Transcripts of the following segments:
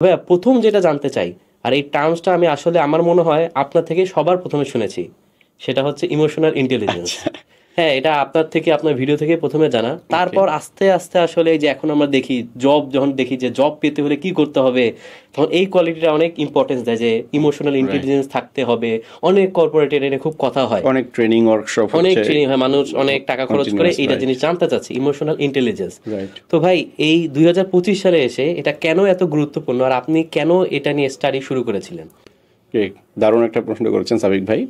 ভাইয়া প্রথম যেটা জানতে চাই, আর এই টার্মসটা আমি আসলে আমার মনে হয় আপনার থেকে সবার প্রথমে শুনেছি, সেটা হচ্ছে ইমোশনাল ইন্টেলিজেন্স। আচ্ছা। হ্যাঁ, এটা আপনার থেকে, আপনার ভিডিও থেকে প্রথমে জানা। ওকে। তারপর আস্তে আস্তে আসলে এই যে এখন আমরা দেখি জব, যখন দেখি যে জব পেতে হলে কি করতে হবে, তখন এই কোয়ালিটিটা অনেক ইম্পর্টেন্স দেয় যে ইমোশনাল রাইট। ইন্টেলিজেন্স থাকতে হবে। অনেক কর্পোরেটের এটা খুব কথা হয়, অনেক ট্রেনিং ওয়ার্কশপ অনেক হচ্ছে ট্রেনিং হয়, মানুষ অনেক টাকা খরচ করে কন্টিনিউয়াস। এইটা রাইট। জিনিস জানতে চাচ্ছে, ইমোশনাল ইন্টেলিজেন্স। রাইট। তো ভাই, এই 2025 সালে এসে এটা কেন এত গুরুত্বপূর্ণ, আর আপনি কেন এটা নিয়ে স্টাডি শুরু করেছিলেন? দারুণ একটা প্রশ্ন করেছেন সাবিক ভাই।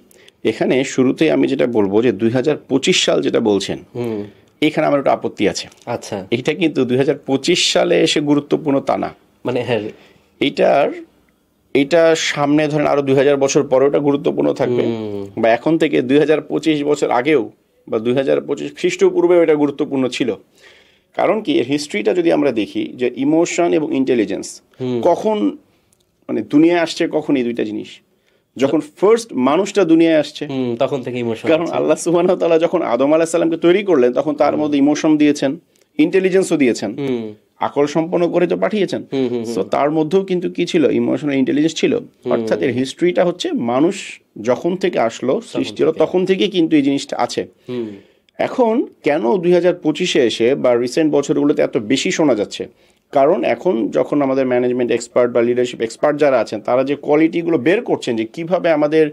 এখানে শুরুতে আমি যেটা বলবো যে 2025 সাল যেটা বলছেন, হুম। এখানে আমার একটা আপত্তি আছে। আচ্ছা। এটা কিন্তু 2025 সালে এসে গুরুত্বপূর্ণ তা না। মানে হ্যাঁ। এইটার এটা সামনে ধরেন আরো 2000 বছর পরে ওটা গুরুত্বপূর্ণ থাকবে, বা এখন থেকে 2025 বছর আগেও বা 2025 খ্রিস্টপূর্বেও এটা গুরুত্বপূর্ণ ছিল। কারণ কি, এর হিস্ট্রিটা যদি আমরা দেখি যে ইমোশন এবং ইন্টেলিজেন্স কখন মানে দুনিয়ায় আসছে, কখন এই দুইটা জিনিস যখন ফার্স্ট মানুষটা দুনিয়ায় আসছে। তখন থেকে ইমোশন। কারণ আল্লাহ সুবহানাহু ওয়া তাআলা যখন আদম আলাইহিস সালামকে তৈরি করলেন, তখন তার মধ্যে ইমোশন দিয়েছেন, ইন্টেলিজেন্সও দিয়েছেন, আকল সম্পন্ন করে তো পাঠিয়েছেন। তো তার মধ্যেও কিন্তু কি ছিল, ইমোশনাল ইন্টেলিজেন্স ছিল। অর্থাৎ এর হিস্ট্রিটা হচ্ছে মানুষ যখন থেকে আসলো, সৃষ্টি হলো, তখন থেকে কিন্তু এই জিনিসটা আছে। এখন কেন 2025-এ এসে বা রিসেন্ট বছরগুলোতে এত বেশি শোনা যাচ্ছে? কারণ এখন যখন আমাদের ম্যানেজমেন্ট এক্সপার্ট বা লিডারশিপ এক্সপার্ট যারা আছেন, তারা যে কোয়ালিটিগুলো বের করছেন যে কিভাবে আমাদের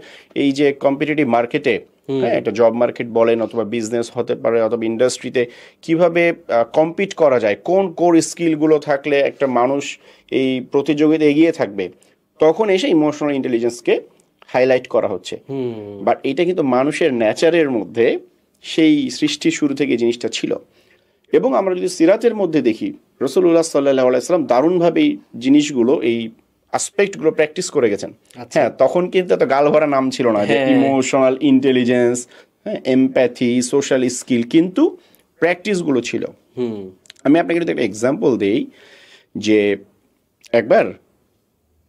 এই যে কম্পিটিটিভ মার্কেটে, হ্যাঁ, একটা জব মার্কেট বলেন অথবা বিজনেস হতে পারে অথবা ইন্ডাস্ট্রিতে, কিভাবে কম্পিট করা যায়, কোন কোর স্কিলগুলো থাকলে একটা মানুষ এই প্রতিযোগিতায় এগিয়ে থাকবে, তখন এসে ইমোশনাল ইন্টেলিজেন্সকে হাইলাইট করা হচ্ছে। বাট এটা কিন্তু মানুষের নেচারের মধ্যে সেই সৃষ্টির শুরু থেকে জিনিসটা ছিল। এবং আমরা যদি সিরাতের মধ্যে দেখি, রাসূলুল্লাহ সাল্লাল্লাহু আলাইহি ওয়াসাল্লাম দারুণভাবে এই জিনিসগুলো, এই অ্যাসপেক্টগুলো প্র্যাকটিস করে গেছেন। হ্যাঁ, তখন কিন্তু এত গালভরা নাম ছিল না যে ইমোশনাল ইন্টেলিজেন্স, হ্যাঁ, এমপ্যাথি, সোশ্যাল স্কিল, কিন্তু প্র্যাকটিসগুলো ছিল। আমি আপনাকে যদি একটা এক্সাম্পল দিই, যে একবার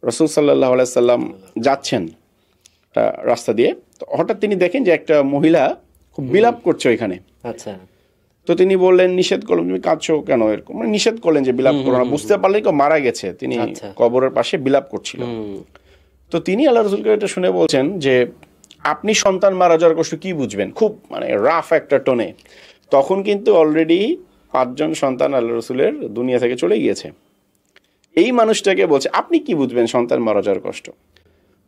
রাসূল সাল্লাল্লাহু আলাইহি সাল্লাম যাচ্ছেন রাস্তা দিয়ে, তো হঠাৎ তিনি দেখেন যে একটা মহিলা খুব বিলাপ করছে ওইখানে। আচ্ছা। তো তিনি বললেন, নিষেধ করলেন, তুমি কাঁদছো কেন, এরকম মানে নিষেধ করলেন যে বিলাপ করো না। বুঝতে পারলেন কেউ মারা গেছে, তিনি কবরের পাশে বিলাপ করছিল। তো তিনি আল্লাহ রাসূলকে এটা শুনে বলছেন যে আপনি সন্তান মারা যাওয়ার কষ্ট কি বুঝবেন, খুব মানে রাফ একটা টোনে। তখন কিন্তু অলরেডি 5জন সন্তান আল্লাহ রাসূলের দুনিয়া থেকে চলে গিয়েছে। এই মানুষটাকে বলছে আপনি কি বুঝবেন সন্তান মারা যাওয়ার কষ্ট।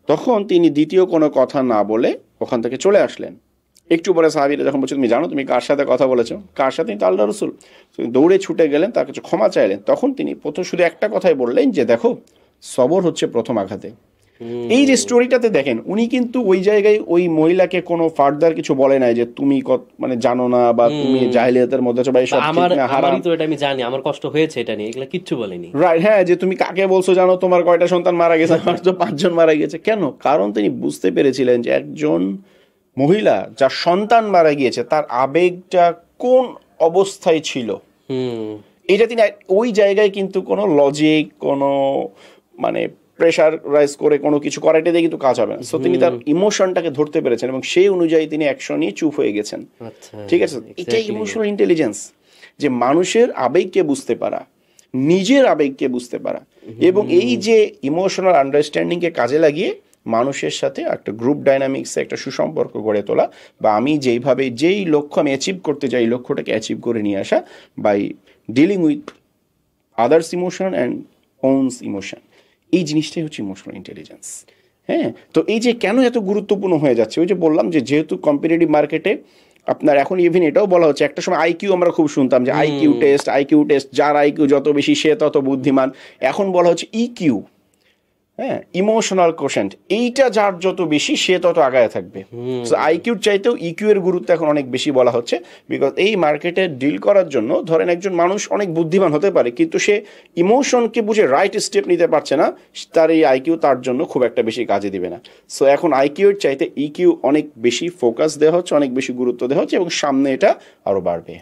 তখন তিনি দ্বিতীয় কোনো কথা না বলে ওখান থেকে চলে আসলেন। একটু পরে সাহাবীরা যখন বলছে, তুমি জানো তুমি কার সাথে কথা বলেছো, কার সাথে? তো আল্লাহ রাসূল। দৌড়ে ছুটে গেলেন, তার কাছে ক্ষমা চাইলেন। তখন তিনি প্রথম শুধু একটা কথাই বললেন যে দেখো, সবর হচ্ছে প্রথম আঘাতে। এই যে স্টোরিটাতে দেখেন, উনি কিন্তু ওই জায়গায় ওই মহিলাকে কোনো ফার্দার কিছু বলে নাই যে তুমি মানে জানো না, বা তুমি জাহেলিয়াতের মধ্যে আছো, বা এইসব ঠিক না, হারাম। আমারই তো এটা আমি জানি, আমার কষ্ট হয়েছে, এটা নিয়ে এগুলা কিচ্ছু বলেনি। রাইট, হ্যাঁ, যে তুমি কাকে বলছো জানো, তোমার কয়টা সন্তান মারা গেছে, আমার তো 5জন মারা গেছে। কেন? কারণ তিনি বুঝতে পেরেছিলেন যে একজন মহিলা যার সন্তান মারা গিয়েছে, তার আবেগটা কোন অবস্থায় ছিল। এটা তিনি ওই জায়গায় কিন্তু কোনো লজিক, কোনো মানে প্রেশার রাইজ করে কোনো কিছু করাইতে দিয়ে কিন্তু কাজ হবে না। সো তিনি তার ইমোশনটাকে ধরতে পেরেছেন এবং সেই অনুযায়ী তিনি অ্যাকশন নিয়ে চুপ হয়ে গেছেন। ঠিক আছে, এটাই ইমোশনাল ইন্টেলিজেন্স, যে মানুষের আবেগকে বুঝতে পারা, নিজের আবেগকে বুঝতে পারা, এবং এই যে ইমোশনাল আন্ডারস্ট্যান্ডিংকে কাজে লাগিয়ে মানুষের সাথে একটা গ্রুপ ডাইনামিক্সে একটা সুসম্পর্ক গড়ে তোলা, বা আমি যেইভাবে যেই লক্ষ্য আমি অ্যাচিভ করতে চাই, লক্ষ্যটাকে অ্যাচিভ করে নিয়ে আসা by dealing with others emotion and owns emotion. এই জিনিসটাই হচ্ছে ইমোশনাল ইন্টেলিজেন্স। হ্যাঁ, তো এই যে কেন এত গুরুত্বপূর্ণ হয়ে যাচ্ছে, ওই যে বললাম যে যেহেতু কম্পিটিটিভ মার্কেটে আপনার এখন ইভেন এটাও বলা হচ্ছে, একটা সময় আইকিউ আমরা খুব শুনতাম যে আইকিউ টেস্ট, যার আইকিউ যত বেশি সে তত বুদ্ধিমান। এখন বলা হচ্ছে ইকিউ, হ্যাঁ, ইমোশনাল কোশেন্ট, এইটা যার যত বেশি সে তত আগায় থাকবে। সো আইকিউর চাইতেও ইকিউ এর গুরুত্ব এখন অনেক বেশি বলা হচ্ছে, বিকজ এই মার্কেটে ডিল করার জন্য ধরেন একজন মানুষ অনেক বুদ্ধিমান হতে পারে, কিন্তু সে ইমোশনকে বুঝে রাইট স্টেপ নিতে পারছে না, তার এই আইকিউ তার জন্য খুব একটা বেশি কাজে দিবে না। সো এখন আইকিউর চাইতে ইকিউ অনেক বেশি ফোকাস দেওয়া হচ্ছে, অনেক বেশি গুরুত্ব দেওয়া হচ্ছে, এবং সামনে এটা আরো বাড়বে।